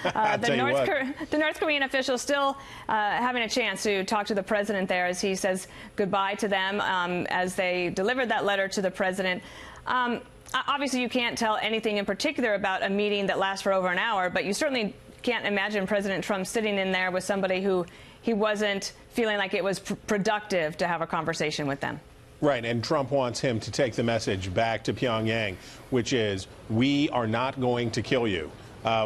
The North Korean official still having a chance to talk to the president there as he says goodbye to them as they delivered that letter to the president. Obviously, you can't tell anything in particular about a meeting that lasts for over an hour, but you certainly can't imagine President Trump sitting in there with somebody who he wasn't feeling like it was productive to have a conversation with them. Right, and Trump wants him to take the message back to Pyongyang, which is, we are not going to kill you.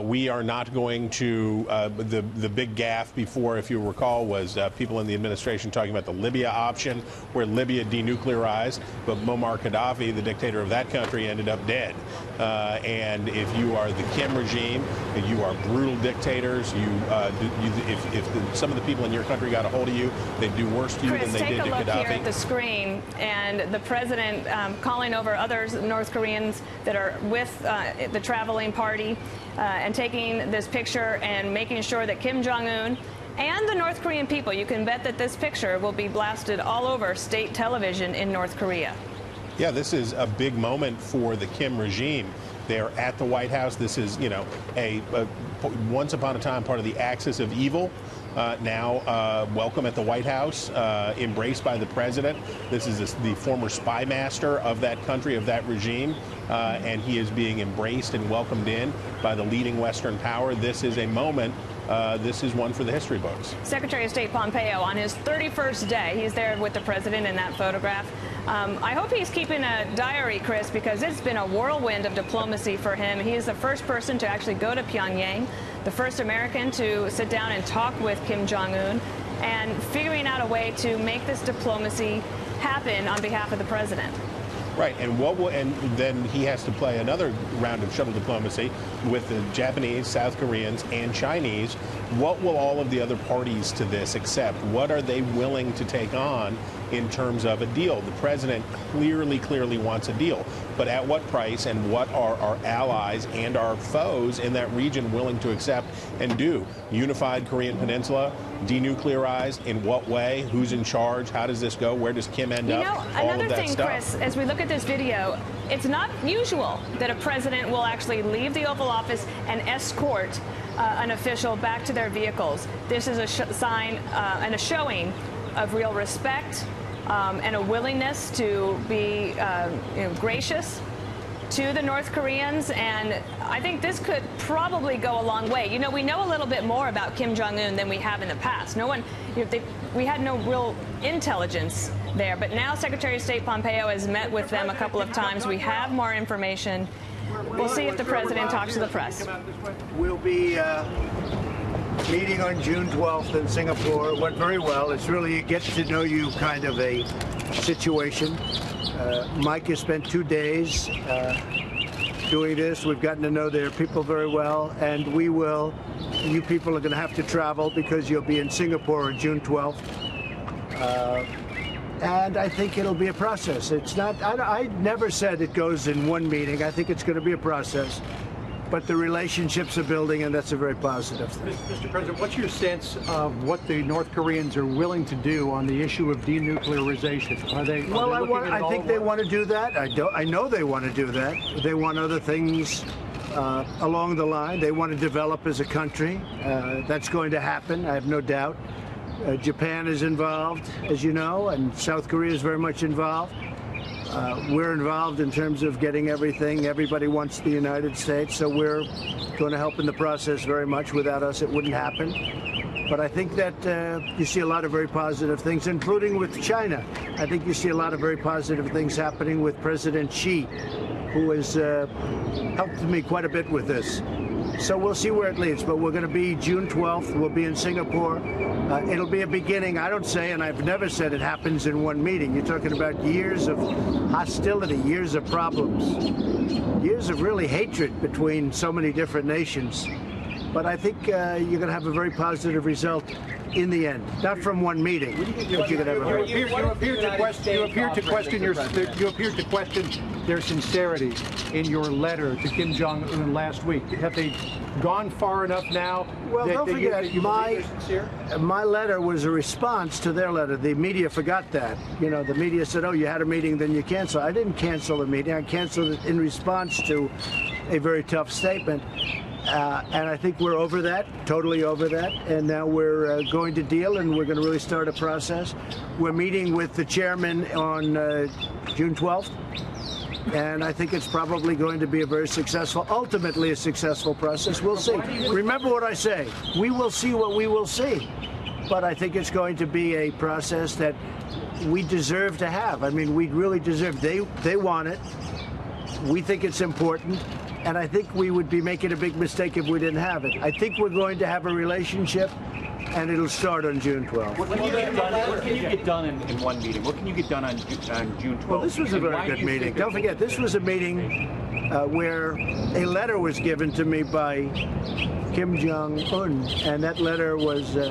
We are not going to, the big gaffe before, if you recall, was people in the administration talking about the Libya option, where Libya denuclearized, but Muammar Gaddafi, the dictator of that country, ended up dead. And if you are the Kim regime, you are brutal dictators. If some of the people in your country got a hold of you, they'd do worse to you than they did to Gaddafi. Take a look here at the screen, and the president calling over other North Koreans that are with the traveling party. And taking this picture and making sure that Kim Jong-un and the North Korean people, you can bet that this picture will be blasted all over state television in North Korea. Yeah, this is a big moment for the Kim regime. They're at the White House. This is, you know, a once upon a time part of the axis of evil. Now welcome at the White House, embraced by the president. This is the former spy master of that country, of that regime, and he is being embraced and welcomed in by the leading Western power. This is a moment. This is one for the history books. Secretary of State Pompeo, on his 31st day, he's there with the president in that photograph. I hope he's keeping a diary, Chris, because it's been a whirlwind of diplomacy for him. He is the first person to actually go to Pyongyang, the first American to sit down and talk with Kim Jong-un, and figuring out a way to make this diplomacy happen on behalf of the president. Right, and then he has to play another round of shuttle diplomacy with the Japanese, South Koreans, and Chinese. What will all of the other parties to this accept? What are they willing to take on in terms of a deal? The president clearly wants a deal, but at what price, and what are our allies and our foes in that region willing to accept and do? Unified Korean Peninsula, denuclearized, in what way? Who's in charge? How does this go? Where does Kim end up? You know, another thing, Chris, as we look at this video, it's not usual that a president will actually leave the Oval Office and escort an official back to their vehicles. This is a sign and a showing of real respect and a willingness to be gracious to the North Koreans, and I think this could probably go a long way. You know, we know a little bit more about Kim Jong-un than we have in the past. We had no real intelligence there, but now Secretary of State Pompeo has met with them a couple of times. We have more information. We'll see if the president talks to the press. We'll be meeting on June 12th in Singapore. It went very well. It's really a get-to-know-you kind of a situation. Mike has spent 2 days doing this. We've gotten to know their people very well, and we will. You people are going to have to travel because you'll be in Singapore on June 12th. And I think it'll be a process. It's not, I never said it goes in one meeting. I think it's going to be a process. But the relationships are building, and that's a very positive thing. Mr. President, what's your sense of what the North Koreans are willing to do on the issue of denuclearization? I think they want to do that. I know they want to do that. They want other things along the line. They want to develop as a country. That's going to happen, I have no doubt. Japan is involved, as you know, and South Korea is very much involved. We're involved in terms of getting everything. Everybody wants the United States, so we're going to help in the process very much. Without us, it wouldn't happen. But I think that you see a lot of very positive things, including with China. I think you see a lot of very positive things happening with President Xi, who has helped me quite a bit with this. So we'll see where it leads, but we're going to be June 12th. We'll be in Singapore. It'll be a beginning. I don't say, and I've never said it happens in one meeting. You're talking about years of hostility, years of problems, years of really hatred between so many different nations. But I think you're going to have a very positive result in the end, not from one meeting. But you're going to have you appear to question their sincerity in your letter to Kim Jong-un last week. Have they gone far enough now? Well, don't forget, my letter was a response to their letter. The media forgot that. You know, the media said, oh, you had a meeting, then you canceled. I didn't cancel the meeting. I canceled it in response to a very tough statement. And I think we're over that, totally over that. And now we're going to deal, and we're going to really start a process. We're meeting with the chairman on June 12th. And I think it's probably going to be a very successful, ultimately a successful process. We'll see. Remember what I say. We will see what we will see. But I think it's going to be a process that we deserve to have. I mean, we really deserve. They want it. We think it's important. And I think we would be making a big mistake if we didn't have it. I think we're going to have a relationship, and it'll start on June 12th. What can you get done in one meeting? What can you get done on June 12th? Well, this was a very good meeting. Don't forget, this was a meeting where a letter was given to me by Kim Jong-un, and that letter was a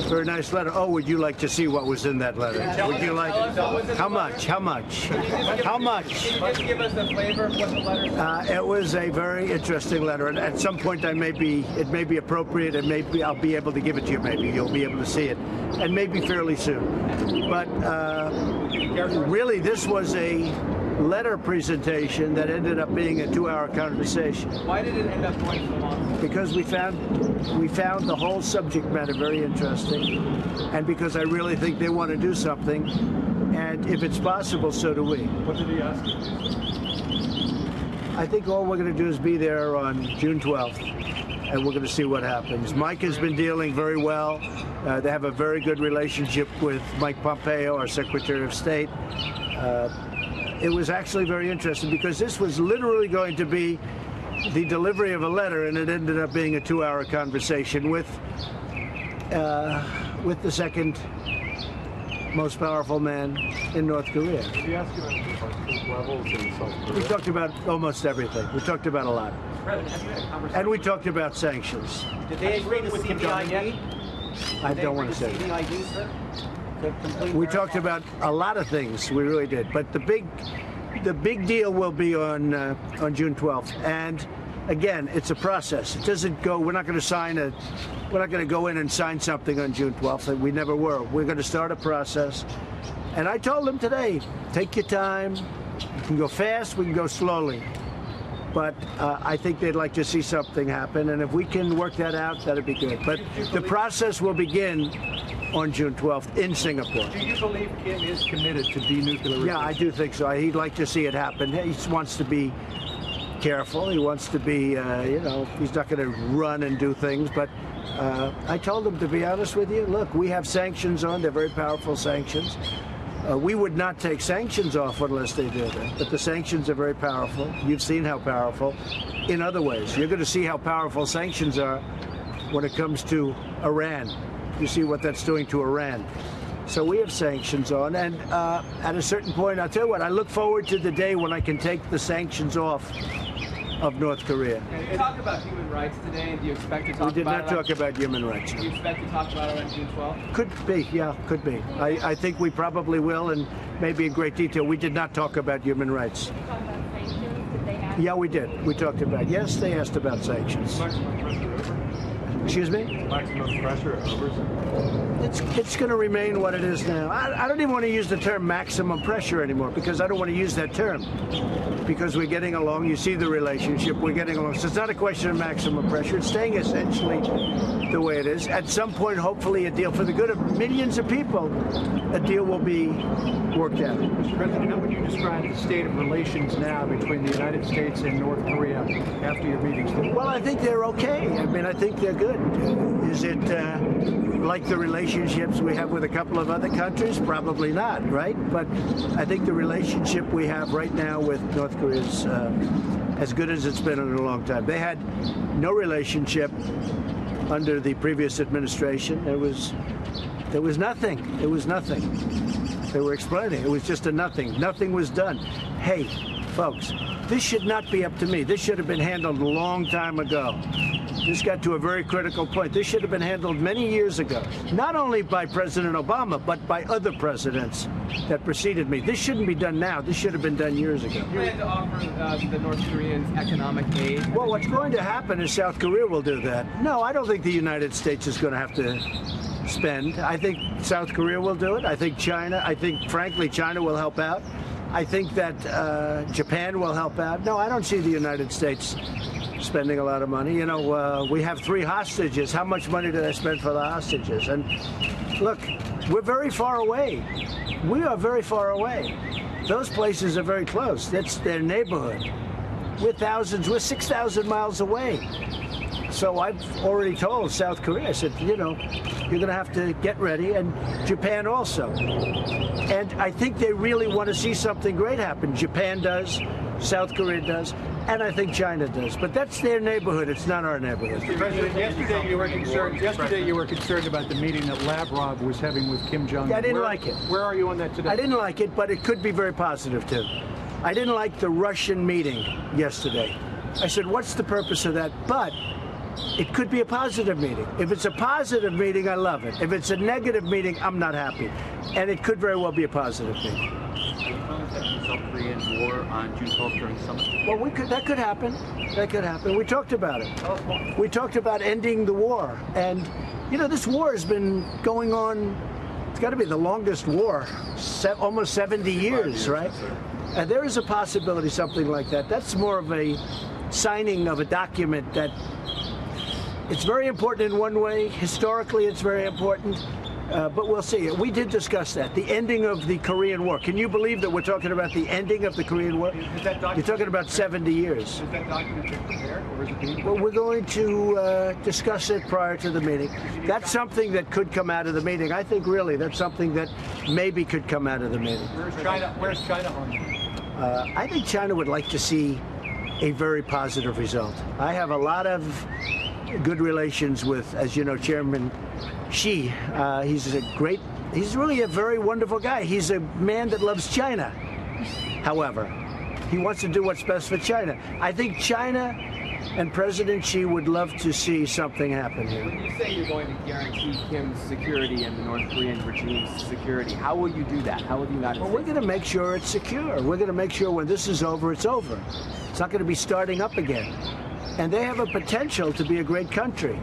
very nice letter. Oh, would you like to see what was in that letter? Would you like? How much? How much? How much? Can you just give us a flavor of what the letter says? It was a very interesting letter, and at some point it may be appropriate, and maybe I'll be able to give it to you. Maybe you'll be able to see it, and maybe fairly soon. But really, this was a letter presentation that ended up being a 2-hour conversation. Why did it end up going so long? Because we found the whole subject matter very interesting, and because I really think they want to do something, and if it's possible, so do we. What did he ask you? I think all we're going to do is be there on June 12th, and we're going to see what happens. Mike has been dealing very well. They have a very good relationship with Mike Pompeo, our Secretary of State. It was actually very interesting because this was literally going to be the delivery of a letter, and it ended up being a 2-hour conversation with the second most powerful man in North Korea. Did he ask you about levels in South Korea? We talked about almost everything. We talked about a lot. President, have you had a conversation? And we talked about sanctions. Did they agree to see the ID? I don't want to say the that. ID, sir? We talked about a lot of things. We really did. But the big deal will be on June 12th. And again, it's a process. It doesn't go. We're not going to go in and sign something on June 12th. We never were. We're going to start a process. And I told them today, take your time. You can go fast. We can go slowly. But I think they'd like to see something happen. And if we can work that out, that'd be good. But the process will begin on June 12th in Singapore. Do you believe Kim is committed to denuclearization? Yeah, I do think so. He'd like to see it happen. He wants to be careful. He wants to be, he's not going to run and do things. But I told him, to be honest with you, look, we have sanctions on. They're very powerful sanctions. We would not take sanctions off unless they do that. But the sanctions are very powerful. You've seen how powerful in other ways. You're going to see how powerful sanctions are when it comes to Iran. You see what that's doing to Iran. So we have sanctions on, and at a certain point, I'll tell you what, I look forward to the day when I can take the sanctions off of North Korea. Did you talk about human rights today, and do you expect to talk about it? We did not talk about human rights. Do you expect to talk about it on June 12th? Could be, yeah, could be. I think we probably will, and maybe in great detail. We did not talk about human rights. Did you talk about sanctions? Did they ask? Yeah, we did. We talked about, yes, they asked about sanctions. Excuse me? Maximum pressure over? It's going to remain what it is now. I don't even want to use the term maximum pressure anymore because I don't want to use that term. Because we're getting along. You see the relationship. We're getting along. So it's not a question of maximum pressure. It's staying essentially the way it is. At some point, hopefully, a deal for the good of millions of people, a deal will be worked out. Mr. President, how would you describe the state of relations now between the United States and North Korea after your meetings today? Well, I think they're okay. I mean, I think they're good. Is it like the relationships we have with a couple of other countries? Probably not, right? But I think the relationship we have right now with North Korea is as good as it's been in a long time. They had no relationship under the previous administration. There was nothing. It was nothing. They were explaining. It was just a nothing. Nothing was done. Hey, folks, this should not be up to me. This should have been handled a long time ago. This got to a very critical point. This should have been handled many years ago, not only by President Obama, but by other presidents that preceded me. This shouldn't be done now. This should have been done years ago. Do you plan to offer the North Koreans economic aid? Well, what's going to happen is South Korea will do that. No, I don't think the United States is going to have to spend. I think South Korea will do it. I think frankly, China will help out. I think that Japan will help out. No, I don't see the United States spending a lot of money. You know, we have 3 hostages. How much money did I spend for the hostages? And look, we're very far away. We are very far away. Those places are very close. That's their neighborhood. We're 6,000 miles away. So I've already told South Korea, I said, you know, you're going to have to get ready, and Japan also. And I think they really want to see something great happen. Japan does, South Korea does, and I think China does. But that's their neighborhood. It's not our neighborhood. Mr. President, yesterday you were concerned about the meeting that Lavrov was having with Kim Jong-un. Yeah, I didn't like it. Where are you on that today? I didn't like it, but it could be very positive, too. I didn't like the Russian meeting yesterday. I said, what's the purpose of that? But it could be a positive meeting. If it's a positive meeting, I love it. If it's a negative meeting, I'm not happy. And it could very well be a positive meeting. South Korean war on June 12th during the summit? Well, that could happen. That could happen. We talked about it. We talked about ending the war. And, you know, this war has been going on, it's got to be the longest war, almost 70 years, right? And there is a possibility something like that. That's more of a signing of a document that it's very important in one way. Historically, it's very important. But we'll see. We did discuss that, the ending of the Korean War. Can you believe that we're talking about the ending of the Korean War? You're talking about 70 years. Is that document been prepared, or is it being prepared? Well, we're going to discuss it prior to the meeting. That's something that could come out of the meeting. I think really that's something that maybe could come out of the meeting. Where's China on that? I think China would like to see a very positive result. I have a lot of good relations with, as you know, Chairman Xi. He's really a very wonderful guy. He's a man that loves China. However, he wants to do what's best for China. I think China and President Xi would love to see something happen here. When you say you're going to guarantee Kim's security and the North Korean regime's security, how will you do that? How will the United States? Well, we're going to make sure it's secure. We're going to make sure when this is over, it's over. It's not going to be starting up again. And they have a potential to be a great country.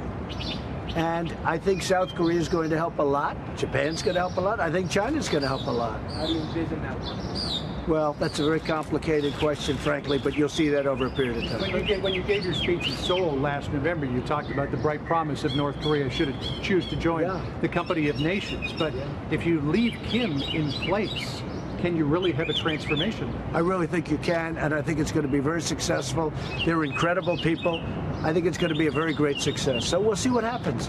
And I think South Korea is going to help a lot. Japan's going to help a lot. I think China's going to help a lot. How do you envision that working? Well, that's a very complicated question, frankly, but you'll see that over a period of time. When you gave your speech in Seoul last November, you talked about the bright promise of North Korea should it choose to join the company of nations. But if you leave Kim in place, can you really have a transformation? I really think you can, and I think it's going to be very successful. They're incredible people. I think it's going to be a very great success. So we'll see what happens.